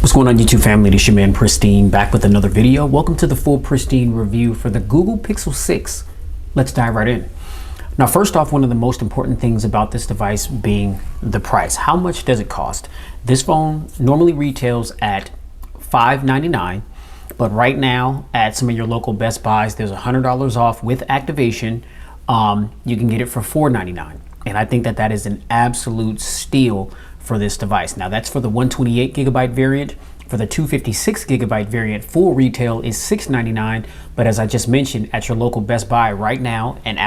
What's going on, YouTube family? This is your man Pristine, back with another video. Welcome to the full Pristine review for the Google Pixel 6. Let's dive right in. Now, first off, one of the most important things about this device being the price. How much does it cost? This phone normally retails at $599, but right now at some of your local Best Buys, there's $100 off with activation. You can get it for $499, and I think that that is an absolute steal for this device. Now, that's for the 128GB variant. For the 256GB variant, full retail is $699, but as I just mentioned, at your local Best Buy right now, and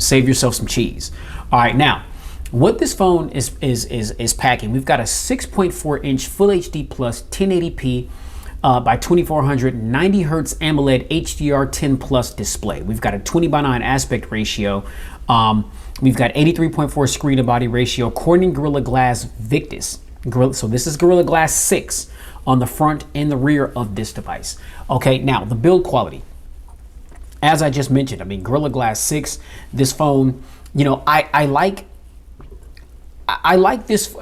save yourself some cheese. All right, now what this phone is packing, we've got a 6.4-inch Full HD Plus 1080p by 2400 90 Hertz AMOLED HDR10 Plus display. We've got a 20:9 aspect ratio. We've got 83.4 screen to body ratio, Corning Gorilla Glass Victus. So this is Gorilla Glass 6 on the front and the rear of this device. Okay, now the build quality. As I just mentioned, I mean, Gorilla Glass 6, this phone, I like this.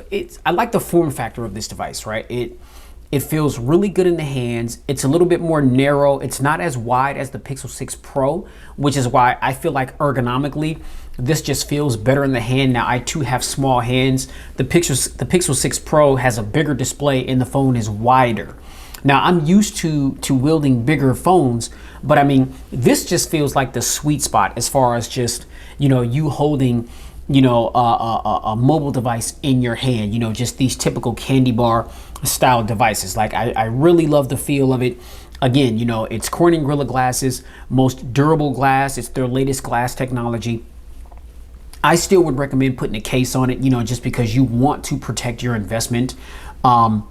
I like the form factor of this device, right? It feels really good in the hands. It's a little bit more narrow. It's not as wide as the Pixel 6 Pro, which is why I feel like ergonomically, this just feels better in the hand. Now, I too have small hands. The Pixel 6 Pro has a bigger display and the phone is wider. Now, I'm used to wielding bigger phones, but I mean, this just feels like the sweet spot as far as just, you holding a mobile device in your hand, just these typical candy bar style devices. Like, I really love the feel of it. Again, it's Corning Gorilla Glass's most durable glass. It's their latest glass technology. I still would recommend putting a case on it, just because you want to protect your investment. I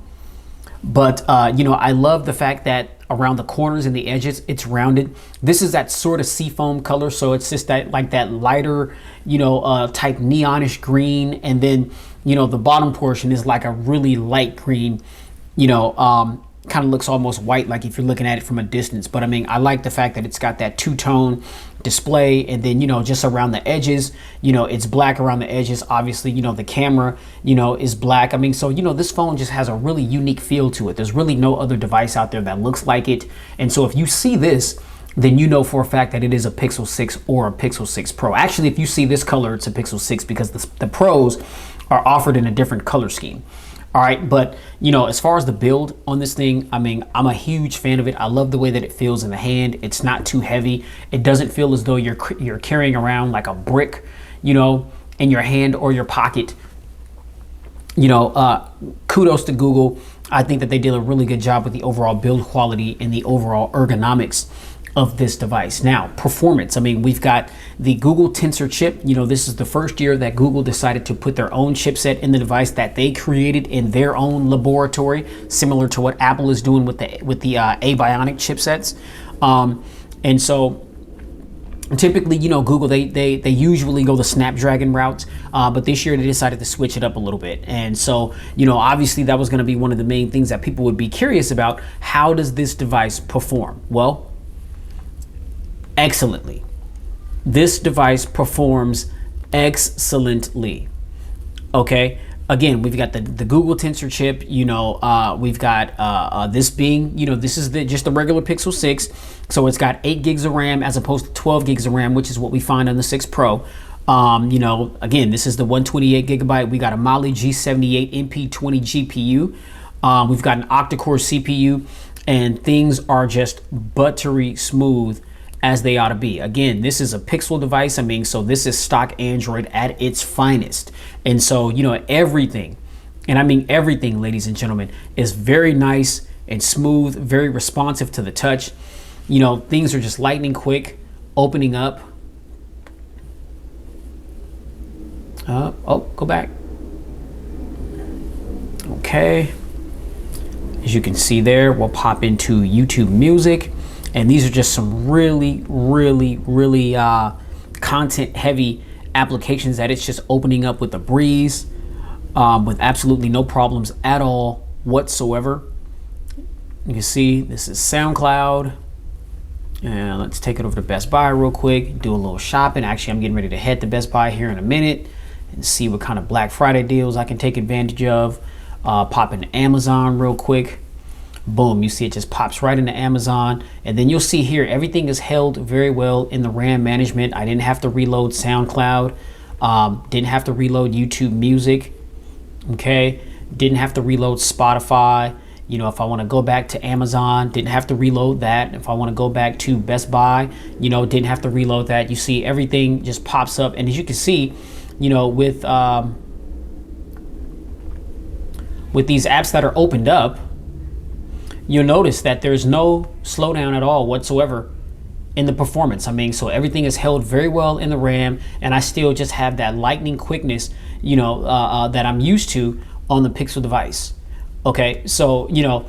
love the fact that around the corners and the edges, it's rounded. This is that sort of seafoam color, so it's just that lighter, type neonish green, and then the bottom portion is like a really light green, kind of looks almost white, like if you're looking at it from a distance. But I mean, I like the fact that it's got that two-tone display, and then just around the edges, it's black around the edges. Obviously, the camera is black. I mean, so this phone just has a really unique feel to it. There's really no other device out there that looks like it. And so if you see this, then you know for a fact that it is a Pixel 6 or a Pixel 6 Pro. Actually, if you see this color, it's a Pixel 6, because the Pros are offered in a different color scheme. All right, but as far as the build on this thing, I mean, I'm a huge fan of it. I love the way that it feels in the hand. It's not too heavy. It doesn't feel as though you're carrying around like a brick, in your hand or your pocket. Kudos to Google. I think that they did a really good job with the overall build quality and the overall ergonomics of this device. Now, performance. I mean, we've got the Google Tensor chip. This is the first year that Google decided to put their own chipset in the device that they created in their own laboratory, similar to what Apple is doing with the Bionic chipsets. And so typically, Google, they usually go the Snapdragon route, but this year they decided to switch it up a little bit. And so, obviously that was going to be one of the main things that people would be curious about. How does this device perform? Well, excellently. This device performs excellently. Okay. Again, we've got the Google Tensor chip. We've got this being, this is just the regular Pixel 6. So it's got 8 gigs of RAM as opposed to 12 gigs of RAM, which is what we find on the 6 Pro. Again, this is the 128GB. We got a Mali G78 MP20 GPU. We've got an octa-core CPU, and things are just buttery smooth as they ought to be. Again, this is a Pixel device. I mean, so this is stock Android at its finest. And so, everything, and I mean everything, ladies and gentlemen, is very nice and smooth, very responsive to the touch. Things are just lightning quick, opening up. Go back. Okay. As you can see there, we'll pop into YouTube Music. And these are just some really, really, really content heavy applications that it's just opening up with a breeze, with absolutely no problems at all whatsoever. You can see this is SoundCloud. And let's take it over to Best Buy real quick, do a little shopping. Actually, I'm getting ready to head to Best Buy here in a minute and see what kind of Black Friday deals I can take advantage of. Pop into Amazon real quick. Boom, you see it just pops right into Amazon. And then you'll see here, everything is held very well in the RAM management. I didn't have to reload SoundCloud, didn't have to reload YouTube Music, okay? Didn't have to reload Spotify. You know, if I want to go back to Amazon, didn't have to reload that. If I want to go back to Best Buy, you know, didn't have to reload that. You see everything just pops up. And as you can see, you know, with these apps that are opened up, you'll notice that there's no slowdown at all whatsoever in the performance. I mean, so everything is held very well in the RAM, and I still just have that lightning quickness, you know, that I'm used to on the Pixel device. Okay, so, you know,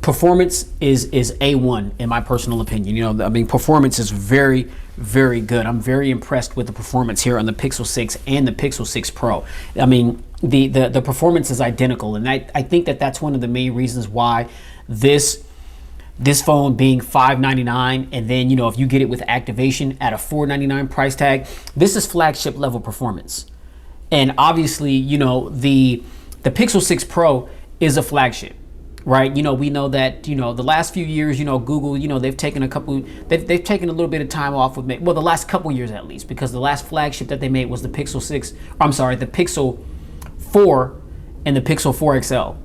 performance is A1 in my personal opinion. You know, I mean, performance is very, very good. I'm very impressed with the performance here on the Pixel 6 and the Pixel 6 Pro. I mean, the performance is identical, and I think that that's one of the main reasons why this phone being $599, and then, you know, if you get it with activation at a $499 price tag, this is flagship level performance. And obviously, you know, the Pixel 6 Pro is a flagship, right? You know, we know that, you know, the last few years, you know, Google, you know, they've taken they've taken a little bit of time off with well, the last couple years at least, because the last flagship that they made was the Pixel 6, I'm sorry, the Pixel 4 and the Pixel 4 XL.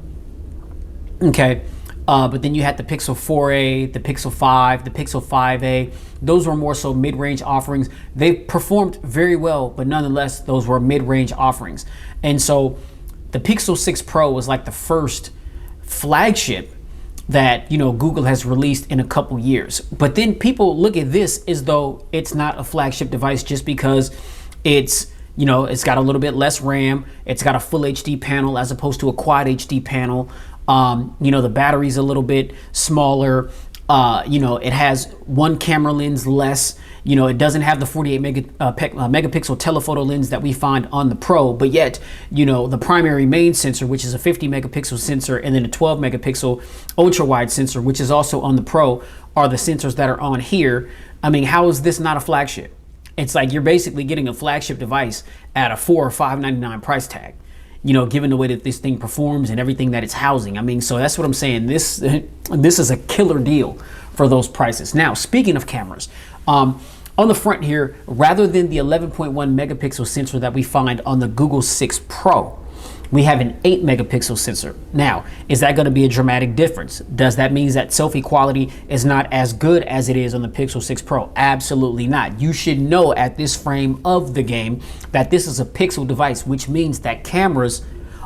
Okay. But then you had the Pixel 4a, the Pixel 5, the Pixel 5a. Those were more so mid-range offerings. They performed very well, but nonetheless, those were mid-range offerings. And so the Pixel 6 Pro was like the first flagship that, you know, Google has released in a couple years. But then people look at this as though it's not a flagship device just because it's, you know, it's got a little bit less RAM. It's got a full HD panel as opposed to a quad HD panel. You know, the battery's a little bit smaller. You know, it has one camera lens less. You know, it doesn't have the 48 megapixel telephoto lens that we find on the Pro, but yet, you know, the primary main sensor, which is a 50 megapixel sensor, and then a 12 megapixel ultra wide sensor, which is also on the Pro, are the sensors that are on here. I mean, how is this not a flagship? It's like you're basically getting a flagship device at a $4 or $599 price tag, you know, given the way that this thing performs and everything that it's housing. I mean, so that's what I'm saying. This is a killer deal for those prices. Now, speaking of cameras, on the front here, rather than the 11.1 megapixel sensor that we find on the Google 6 Pro, we have an 8 megapixel sensor. Now, is that going to be a dramatic difference? Does that mean that selfie quality is not as good as it is on the Pixel 6 Pro? Absolutely not. You should know at this frame of the game that this is a Pixel device, which means that cameras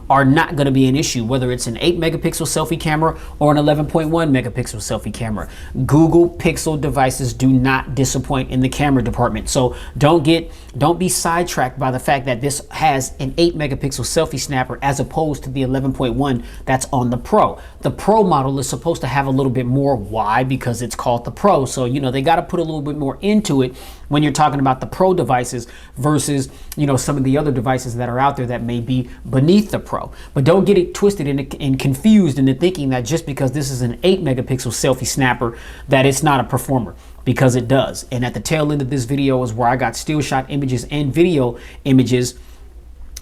are not going to be an issue, whether it's an 8 megapixel selfie camera or an 11.1 megapixel selfie camera. Google Pixel devices do not disappoint in the camera department. So don't be sidetracked by the fact that this has an 8 megapixel selfie snapper as opposed to the 11.1 that's on the Pro. The Pro model is supposed to have a little bit more. Why? Because it's called the Pro. So, you know, they got to put a little bit more into it when you're talking about the Pro devices versus, you know, some of the other devices that are out there that may be beneath the Pro. But don't get it twisted and confused into thinking that just because this is an 8 megapixel selfie snapper that it's not a performer, because it does. And at the tail end of this video is where I got still shot images and video images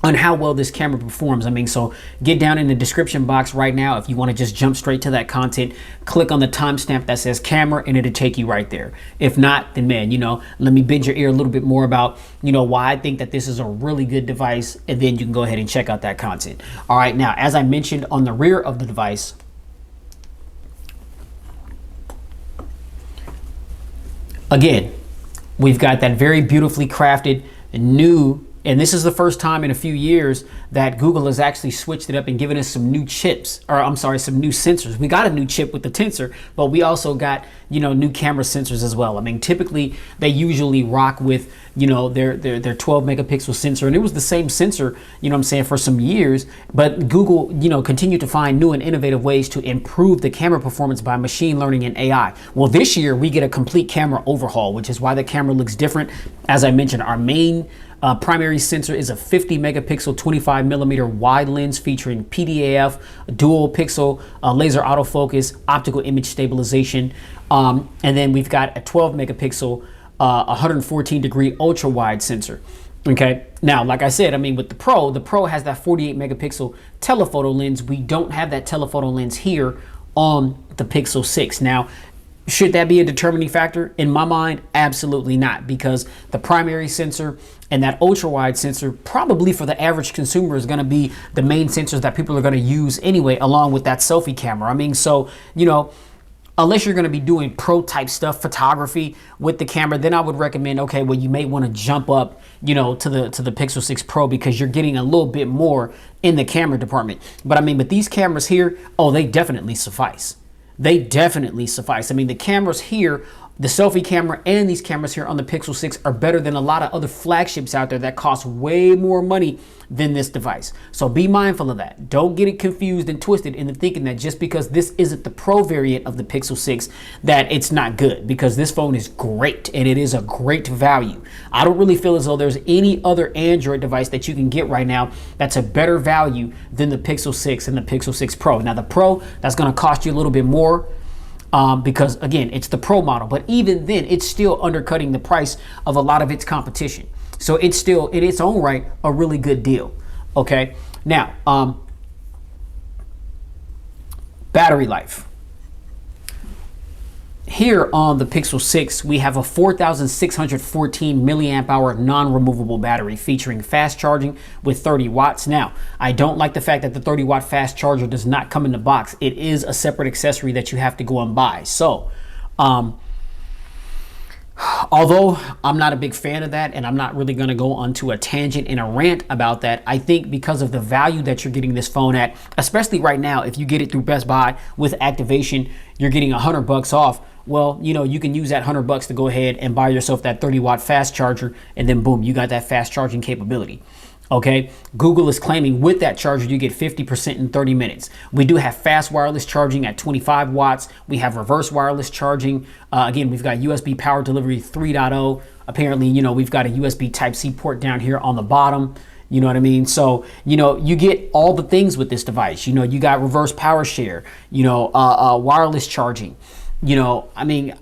on how well this camera performs. I mean, so get down in the description box right now if you want to just jump straight to that content. Click on the timestamp that says camera and it'll take you right there. If not, then man, you know, let me bend your ear a little bit more about, you know, why I think that this is a really good device, and then you can go ahead and check out that content. All right, now, as I mentioned, on the rear of the device, again, we've got that very beautifully crafted new, and this is the first time in a few years that Google has actually switched it up and given us some new chips, or I'm sorry, some new sensors. We got a new chip with the Tensor, but we also got, you know, new camera sensors as well. I mean, typically they usually rock with, you know, their 12 megapixel sensor, and it was the same sensor, you know what I'm saying, for some years, but Google, you know, continued to find new and innovative ways to improve the camera performance by machine learning and AI. Well, this year we get a complete camera overhaul, which is why the camera looks different. As I mentioned, our main primary sensor is a 50 megapixel 25 millimeter wide lens featuring PDAF, dual pixel laser autofocus, optical image stabilization, and then we've got a 12 megapixel 114 degree ultra wide sensor. Okay, now, like I said, I mean, with the Pro has that 48 megapixel telephoto lens. We don't have that telephoto lens here on the Pixel 6. Now, should that be a determining factor? In my mind, absolutely not, because the primary sensor and that ultra wide sensor probably for the average consumer is going to be the main sensors that people are going to use anyway, along with that selfie camera. I mean, so, you know, unless you're going to be doing pro type stuff, photography with the camera, then I would recommend, okay, well, you may want to jump up, you know, to the Pixel 6 Pro, because you're getting a little bit more in the camera department. But I mean, but these cameras here, oh, they definitely suffice. They definitely suffice. I mean, the cameras here, the selfie camera and these cameras here on the Pixel 6 are better than a lot of other flagships out there that cost way more money than this device. So be mindful of that. Don't get it confused and twisted into thinking that just because this isn't the Pro variant of the Pixel 6 that it's not good, because this phone is great and it is a great value. I don't really feel as though there's any other Android device that you can get right now that's a better value than the Pixel 6 and the Pixel 6 Pro. Now the Pro, that's going to cost you a little bit more, because again, it's the Pro model, but even then it's still undercutting the price of a lot of its competition. So it's still in its own right a really good deal. Okay, now battery life. Here on the Pixel 6, we have a 4,614 milliamp hour non-removable battery featuring fast charging with 30 watts. Now, I don't like the fact that the 30 watt fast charger does not come in the box. It is a separate accessory that you have to go and buy. So, although I'm not a big fan of that, and I'm not really going to go onto a tangent and a rant about that, I think because of the value that you're getting this phone at, especially right now, if you get it through Best Buy with activation, you're getting $100 off. Well, you know, you can use that $100 to go ahead and buy yourself that 30 watt fast charger, and then boom, you got that fast charging capability. Okay, Google is claiming with that charger you get 50% in 30 minutes. We do have fast wireless charging at 25 watts. We have reverse wireless charging. Again, we've got USB power delivery 3.0. Apparently, you know, we've got a USB Type-C port down here on the bottom. You know what I mean? So, you know, you get all the things with this device. You know, you got reverse power share, you know, wireless charging. You know, I mean,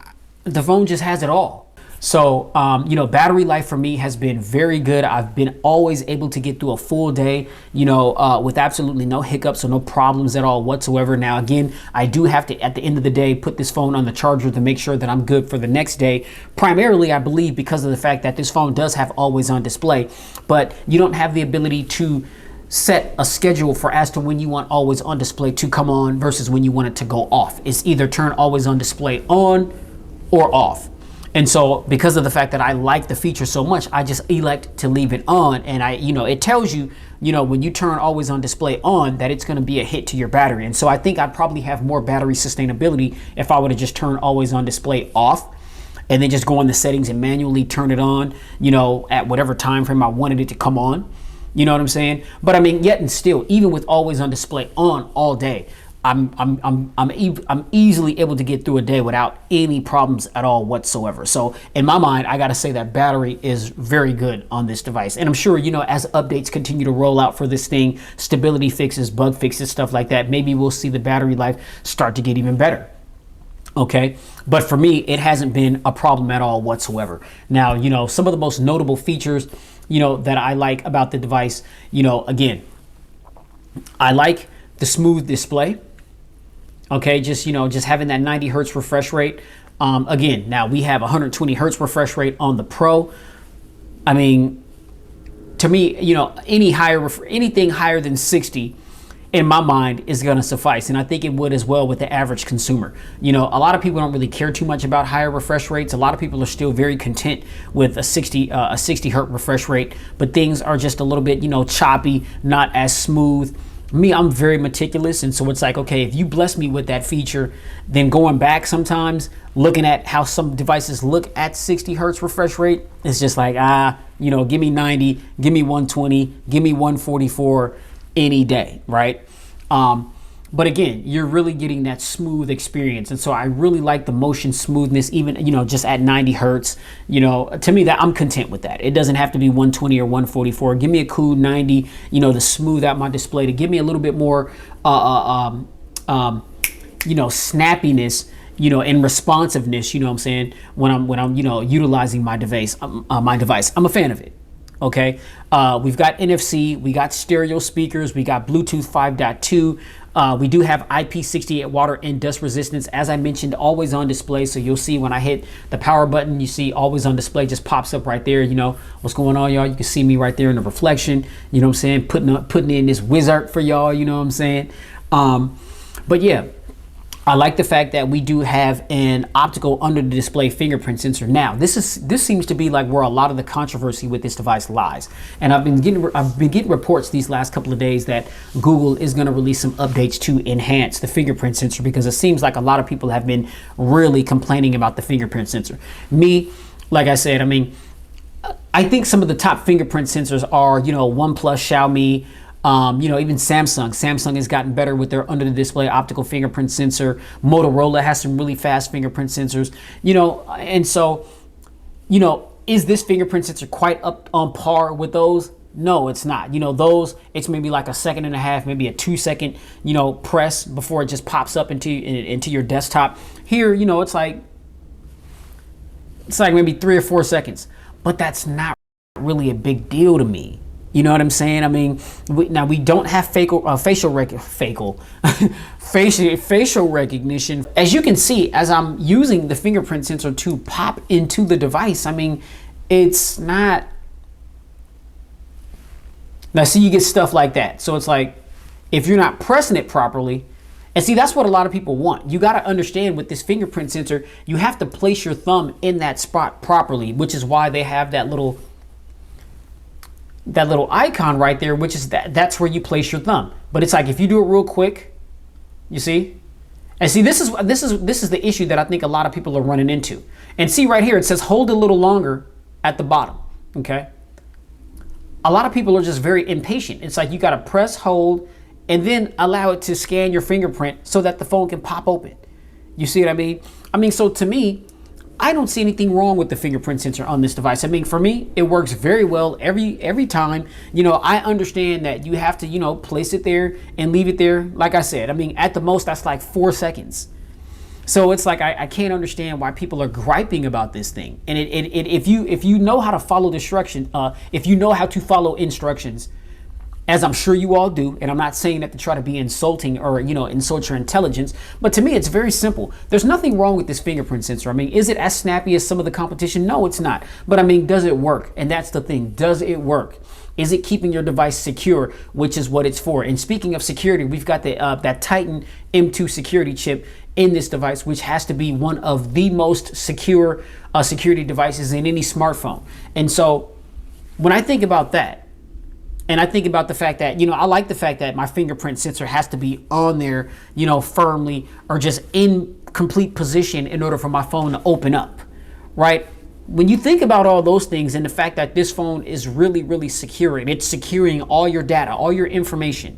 the phone just has it all. So, you know, battery life for me has been very good. I've been always able to get through a full day, you know, with absolutely no hiccups or no problems at all whatsoever. Now, again, I do have to, at the end of the day, put this phone on the charger to make sure that I'm good for the next day. Primarily, I believe because of the fact that this phone does have always on display, but you don't have the ability to set a schedule for as to when you want always on display to come on versus when you want it to go off. It's either turn always on display on or off. And so because of the fact that I like the feature so much, I just elect to leave it on. And you know, it tells you, you know, when you turn always on display on, that it's going to be a hit to your battery. And so I think I'd probably have more battery sustainability if I would have just turned always on display off and then just go in the settings and manually turn it on, you know, at whatever time frame I wanted it to come on. You know what I'm saying? But I mean, yet and still, even with always on display on all day, I'm easily able to get through a day without any problems at all whatsoever. So in my mind, I got to say that battery is very good on this device. And I'm sure, you know, as updates continue to roll out for this thing, stability fixes, bug fixes, stuff like that, maybe we'll see the battery life start to get even better. Okay, but for me, it hasn't been a problem at all whatsoever. Now, you know, some of the most notable features, you know, that I like about the device, you know, again, I like the smooth display. Okay, just, you know, just having that 90 hertz refresh rate. Again, now we have 120 hertz refresh rate on the Pro. I mean, to me, you know, anything higher than 60 in my mind is going to suffice, and I think it would as well with the average consumer. You know, a lot of people don't really care too much about higher refresh rates. A lot of people are still very content with a 60 hertz refresh rate, but things are just a little bit, you know, choppy, not as smooth. Me, I'm very meticulous, and so it's like, okay, if you bless me with that feature, then going back sometimes, looking at how some devices look at 60 hertz refresh rate, it's just like, you know, give me 90, give me 120, give me 144 any day, right? But again, you're really getting that smooth experience. And so I really like the motion smoothness, even, you know, just at 90 hertz, you know, to me that I'm content with that. It doesn't have to be 120 or 144. Give me a cool 90, you know, to smooth out my display, to give me a little bit more, you know, snappiness, you know, and responsiveness, you know what I'm saying? When I'm, you know, utilizing my device, I'm a fan of it. Okay, we've got NFC, we got stereo speakers, we got Bluetooth 5.2. We do have IP68 water and dust resistance, as I mentioned, always on display. So you'll see when I hit the power button, you see always on display just pops up right there. You know what's going on, y'all. You can see me right there in the reflection. You know what I'm saying? Putting in this wizard for y'all. You know what I'm saying? But yeah, I like the fact that we do have an optical under the display fingerprint sensor. Now, this seems to be like where a lot of the controversy with this device lies. And I've been getting reports these last couple of days that Google is going to release some updates to enhance the fingerprint sensor, because it seems like a lot of people have been really complaining about the fingerprint sensor. Me, like I said, I mean, I think some of the top fingerprint sensors are, you know, OnePlus, Xiaomi, you know, even Samsung has gotten better with their under the display optical fingerprint sensor. Motorola has some really fast fingerprint sensors, you know, and so, you know, is this fingerprint sensor quite up on par with those? No, it's not. You know, those, it's maybe like a second and a half, maybe a 2-second, you know, press before it just pops up into your desktop. Here, you know, it's like maybe 3 or 4 seconds, but that's not really a big deal to me. You know what I'm saying? I mean, we don't have facial recognition. As you can see, as I'm using the fingerprint sensor to pop into the device, I mean, it's not. Now, see, you get stuff like that. So it's like, if you're not pressing it properly, and see, that's what a lot of people want. You got to understand with this fingerprint sensor, you have to place your thumb in that spot properly, which is why they have that little icon right there, which is that's where you place your thumb. But it's like, if you do it real quick, you see, and see, this is the issue that I think a lot of people are running into. And see right here, it says hold a little longer at the bottom. Okay, a lot of people are just very impatient. It's like you got to press hold and then allow it to scan your fingerprint so that the phone can pop open. You see what I mean? I mean, so to me, I don't see anything wrong with the fingerprint sensor on this device. I mean, for me, it works very well every time. You know, I understand that you have to, you know, place it there and leave it there. Like I said, I mean, at the most, that's like 4 seconds. So it's like, I can't understand why people are griping about this thing. And if you know how to follow the instruction, if you know how to follow instructions, as I'm sure you all do, and I'm not saying that to try to be insulting or, you know, insult your intelligence, but to me, it's very simple. There's nothing wrong with this fingerprint sensor. I mean, is it as snappy as some of the competition? No, it's not. But I mean, does it work? And that's the thing. Does it work? Is it keeping your device secure, which is what it's for? And speaking of security, we've got that Titan M2 security chip in this device, which has to be one of the most secure security devices in any smartphone. And so when I think about that, and I think about the fact that, you know, I like the fact that my fingerprint sensor has to be on there, you know, firmly or just in complete position in order for my phone to open up, right? When you think about all those things and the fact that this phone is really, really secure, and it's securing all your data, all your information.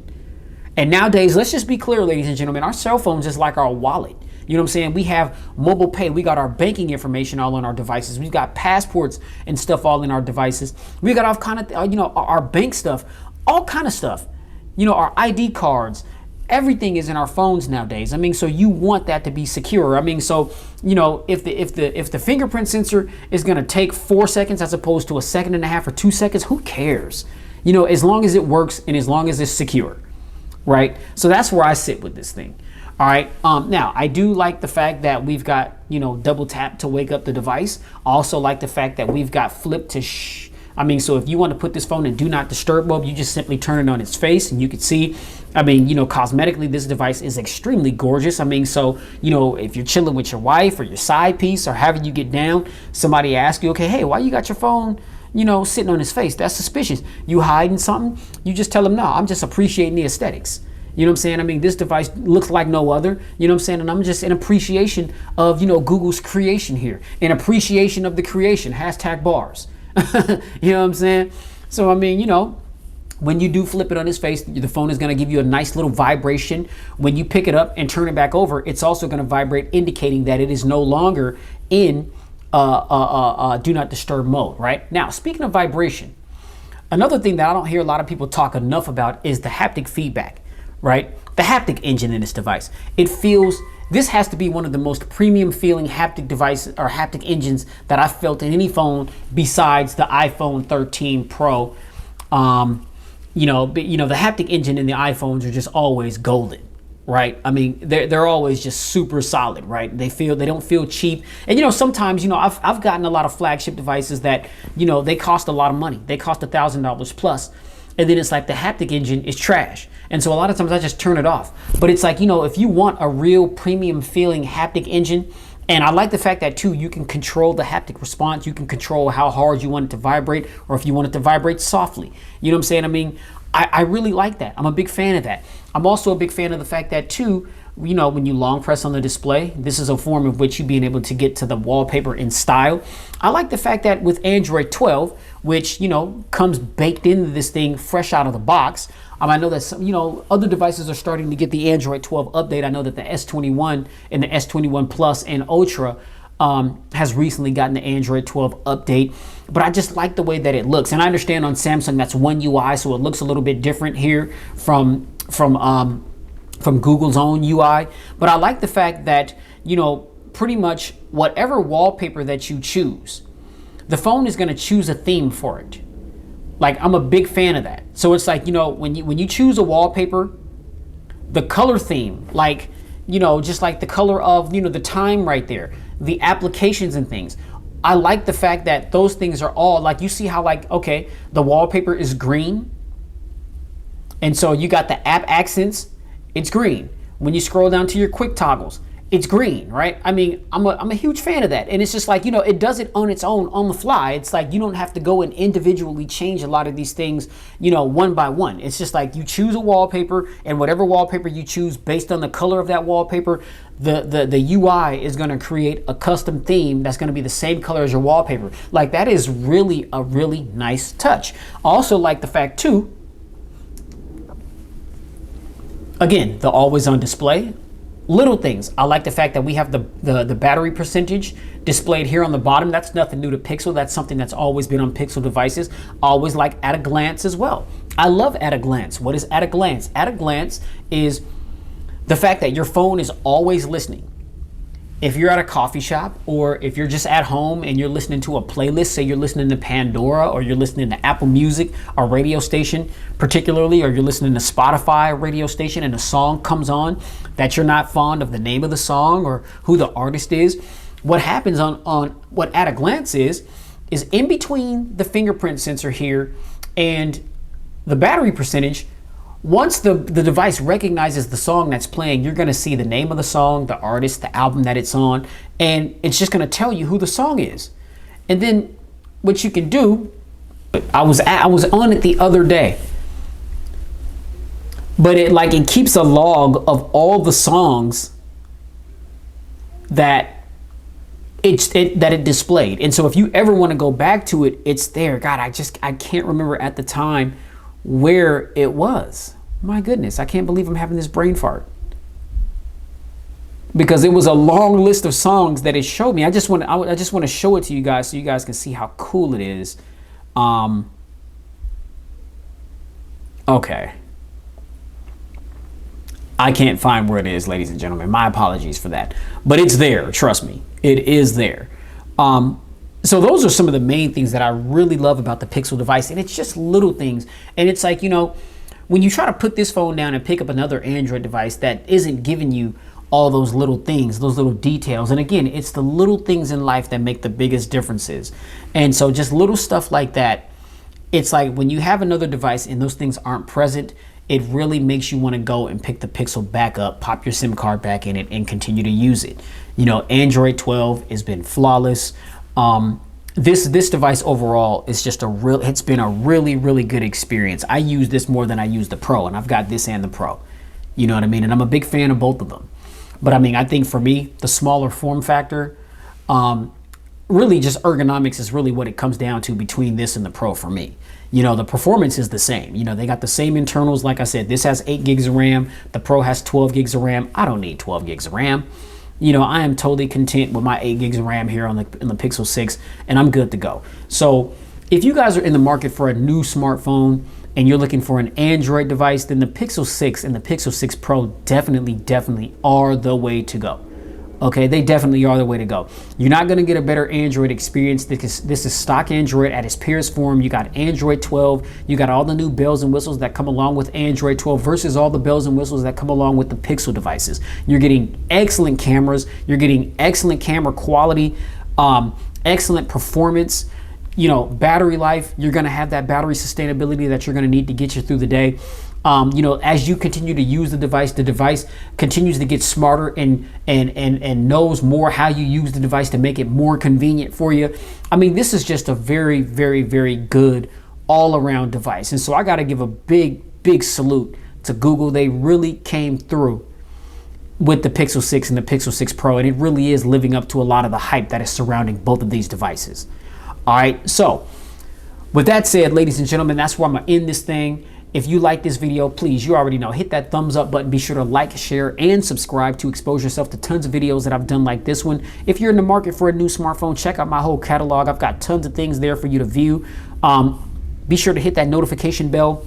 And nowadays, let's just be clear, ladies and gentlemen, our cell phones is like our wallet. You know what I'm saying? We have mobile pay. We got our banking information all on our devices. We've got passports and stuff all in our devices. We got all kind of, you know, our bank stuff, all kind of stuff. You know, our ID cards, everything is in our phones nowadays. I mean, so you want that to be secure. I mean, so, you know, if the fingerprint sensor is going to take 4 seconds as opposed to a second and a half or 2 seconds, who cares? You know, as long as it works and as long as it's secure, right? So that's where I sit with this thing. All right. Now, I do like the fact that we've got, you know, double tap to wake up the device. I also like the fact that we've got flip to shh. I mean, so if you want to put this phone in do not disturb mode, you just simply turn it on its face and you can see, I mean, you know, cosmetically, this device is extremely gorgeous. I mean, so, you know, if you're chilling with your wife or your side piece or having you get down, somebody asks you, okay, hey, why you got your phone, you know, sitting on his face? That's suspicious. You hiding something? You just tell them, no, I'm just appreciating the aesthetics. You know what I'm saying? I mean, this device looks like no other, you know what I'm saying? And I'm just in appreciation of, you know, Google's creation here, in appreciation of the creation, hashtag bars. You know what I'm saying? So, I mean, you know, when you do flip it on his face, the phone is going to give you a nice little vibration. When you pick it up and turn it back over, it's also going to vibrate, indicating that it is no longer in do not disturb mode, right? Now, speaking of vibration, another thing that I don't hear a lot of people talk enough about is the haptic feedback. right? The haptic engine in this device. This has to be one of the most premium feeling haptic devices or haptic engines that I've felt in any phone besides the iPhone 13 Pro. The haptic engine in the iPhones are just always golden, right? I mean, they're always just super solid, right? They don't feel cheap. And sometimes I've gotten a lot of flagship devices that they cost a lot of money. They cost $1,000 plus. And then it's like the haptic engine is trash. And so a lot of times I just turn it off. But it's like, if you want a real premium feeling haptic engine, and I like the fact that too, you can control the haptic response. You can control how hard you want it to vibrate, or if you want it to vibrate softly. You know what I'm saying? I mean, I really like that. I'm a big fan of that. I'm also a big fan of the fact that too, when you long press on the display, this is a form of which you being able to get to the wallpaper in style. I like the fact that with Android 12, which, comes baked into this thing fresh out of the box. I know that some, other devices are starting to get the Android 12 update. I know that the S21 and the S21 Plus and Ultra has recently gotten the Android 12 update, but I just like the way that it looks. And I understand on Samsung that's One UI, so it looks a little bit different here from Google's own UI. But I like the fact that, pretty much whatever wallpaper that you choose, the phone is going to choose a theme for it. Like, I'm a big fan of that. So it's like, when you choose a wallpaper, the color theme, like, just like the color of, the time right there, the applications and things. I like the fact that those things are all like, you see how like, okay, the wallpaper is green. And so you got the app accents, it's green. When you scroll down to your quick toggles, it's green, right? I mean, I'm a huge fan of that. And it's just like, it does it on its own on the fly. It's like you don't have to go and individually change a lot of these things, one by one. It's just like you choose a wallpaper, and whatever wallpaper you choose based on the color of that wallpaper, the UI is going to create a custom theme that's going to be the same color as your wallpaper. Like, that is really a really nice touch. I also like the fact too, again, the always on display. Little things. I like the fact that we have the battery percentage displayed here on the bottom. That's nothing new to Pixel. That's something that's always been on Pixel devices. Always like at a glance as well. I love at a glance. What is at a glance? At a glance is the fact that your phone is always listening. If you're at a coffee shop, or if you're just at home and you're listening to a playlist, say you're listening to Pandora, or you're listening to Apple Music, a radio station particularly, or you're listening to Spotify, a radio station, and a song comes on that you're not fond of the name of the song or who the artist is, what happens on what at a glance is in between the fingerprint sensor here and the battery percentage. Once the device recognizes the song that's playing, you're going to see the name of the song, the artist, the album that it's on, and it's just going to tell you who the song is. And then what you can do, I was on it the other day, but it keeps a log of all the songs that it displayed. And so if you ever want to go back to it, it's there. God, I can't remember at the time where it was. My goodness, I can't believe I'm having this brain fart, because it was a long list of songs that it showed me. I just want to show it to you guys so you guys can see how cool it is. Okay, I can't find where it is, ladies and gentlemen. My apologies for that, but it's there. Trust me, it is there. So those are some of the main things that I really love about the Pixel device, and it's just little things. And it's like, when you try to put this phone down and pick up another Android device that isn't giving you all those little things, those little details. And again, it's the little things in life that make the biggest differences. And so just little stuff like that, it's like when you have another device and those things aren't present, it really makes you want to go and pick the Pixel back up, pop your SIM card back in it, and continue to use it. Android 12 has been flawless. This device overall is just it's been a really, really good experience. I use this more than I use the Pro, and I've got this and the Pro. You know what I mean? And I'm a big fan of both of them. But I mean, I think for me, the smaller form factor, really just ergonomics is really what it comes down to between this and the Pro for me. The performance is the same. They got the same internals. Like I said, this has 8 gigs of RAM. The Pro has 12 gigs of RAM. I don't need 12 gigs of RAM. I am totally content with my 8 gigs of RAM here in the Pixel 6, and I'm good to go. So if you guys are in the market for a new smartphone and you're looking for an Android device, then the Pixel 6 and the Pixel 6 Pro definitely are the way to go. Okay, they definitely are the way to go. You're not going to get a better Android experience because this is stock Android at its purest form. You got Android 12, you got all the new bells and whistles that come along with Android 12 versus all the bells and whistles that come along with the Pixel devices. You're getting excellent cameras, you're getting excellent camera quality, excellent performance, you know, battery life. You're going to have that battery sustainability that you're going to need to get you through the day. You know, as you continue to use the device continues to get smarter and knows more how you use the device to make it more convenient for you. I mean, this is just a very good all-around device. And so I got to give a big salute to Google. They really came through with the Pixel 6 and the Pixel 6 Pro, and it really is living up to a lot of the hype that is surrounding both of these devices. All right, so with that said, ladies and gentlemen, that's where I'm gonna end this thing. If you like this video, please, you already know, hit that thumbs up button. Be sure to like, share, and subscribe to expose yourself to tons of videos that I've done like this one. If you're in the market for a new smartphone, check out my whole catalog. I've got tons of things there for you to view. Be sure to hit that notification bell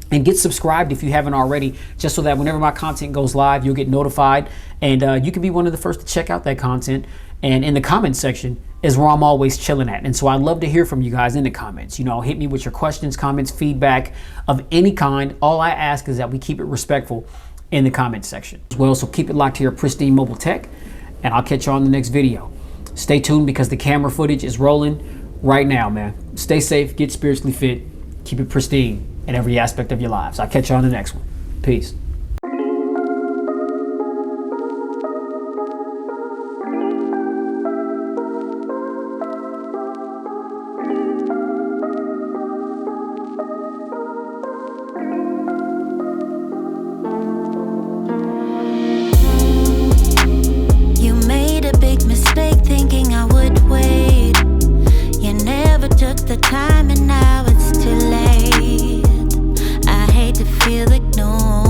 and get subscribed if you haven't already, just so that whenever my content goes live, you'll get notified, and you can be one of the first to check out that content. And in the comment section is where I'm always chilling at. And so I'd love to hear from you guys in the comments. You know, hit me with your questions, comments, feedback of any kind. All I ask is that we keep it respectful in the comment section as well. So keep it locked here at Pristine Mobile Tech, and I'll catch you on the next video. Stay tuned because the camera footage is rolling right now, man. Stay safe, get spiritually fit, keep it pristine in every aspect of your lives. I'll catch you on the next one. Peace. The time and now it's too late. I hate to feel ignored.